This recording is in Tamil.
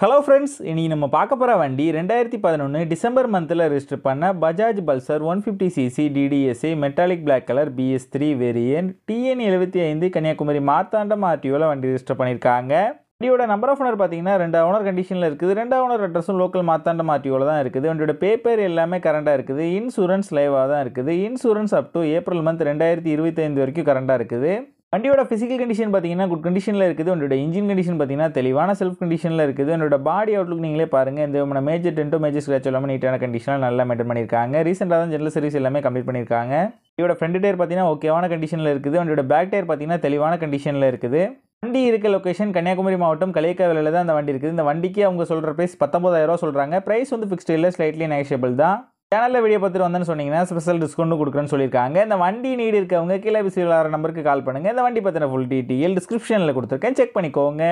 ஹலோ ஃப்ரெண்ட்ஸ், இனி நம்ம பார்க்க போகிற வண்டி 2011 டிசம்பர் மந்தில் ரெஜிஸ்டர் பண்ண Bajaj Pulsar 150cc DDSA metallic black colour BS3 variant TN75 Kanyakumari Marthandam RTOவில் வண்டி ரெஜிஸ்டர் பண்ணியிருக்காங்க. வண்டியோட நம்பர் ஆஃப் ஓனர் பார்த்தீங்கன்னா 2 ஓனர் கண்டிஷனில் இருக்குது. 2 ஓனர் அட்ரஸும் லோக்கல் மார்த்தாண்டம் RTOவில் தான் இருக்குது. வண்டியோட பேப்பர் எல்லாமே கரண்டாக இருக்குது. இன்சூரன்ஸ் லைவாக தான் இருக்குது. Insurance up to April month 2025 வரைக்கும் கரண்டாக இருக்குது. வண்டியோட ஃபிசிக்கல் கண்டிஷன் பார்த்தீங்கன்னா குட் கண்டிஷனில் இருக்குது. வண்டியோட இன்ஜின் கண்டிஷன் பார்த்தீங்கன்னா தெளிவான செல்ஃப் கண்டிஷனில் இருக்குது. வண்டியோட பாடி அவுட்லுக் நீங்களே பாருங்கள். இந்த மேஜர் டென்ட்டோ மேஜர் ஸ்க்ராட்ச் எல்லாமே நீட்டான கண்டிஷனில் நல்லா மெயின்டைன் பண்ணியிருக்காங்க. ரீசெண்டாக தான் ஜெனரல் சர்வீஸ் எல்லாமே கம்ப்ளீட் பண்ணியிருக்காங்க. வண்டியோட ஃப்ரண்ட் டயர் பார்த்தீங்கன்னா ஓகேவான கண்டிஷனில் இருக்குது. வண்டியோட பேக் டயர் பார்த்தீங்கன்னா தெளிவான கண்டிஷனில் இருக்குது. வண்டி இருக்க லொக்கேஷன் கன்னியாகுமரி மாவட்டம் களியக்காவிலில் தான் அந்த வண்டி இருக்குது. இந்த வண்டிக்கு அவங்க சொல்கிற ப்ரைஸ் 19,000 சொல்கிறாங்க. ப்ரைஸ் வந்து ஃபிக்ஸ்டு இல்லை, ஸ்லைட்லி நெகோஷியபிள் தான். சேனலில் வீடியோ பார்த்துட்டு வந்தேன்னு சொன்னீங்கன்னா ஸ்பெஷல் டிஸ்கவுண்ட் கொடுக்குறேன்னு சொல்லியிருக்காங்க. இந்த வண்டி நீடு இருக்கவங்க கீழே விசில் நம்பருக்கு கால் பண்ணுங்கள். இந்த வண்டி பற்றின ஃபுல் டீட்டெயில் டிஸ்கிரிப்ஷனில் கொடுத்துருக்கேன், செக் பண்ணிக்கோங்க.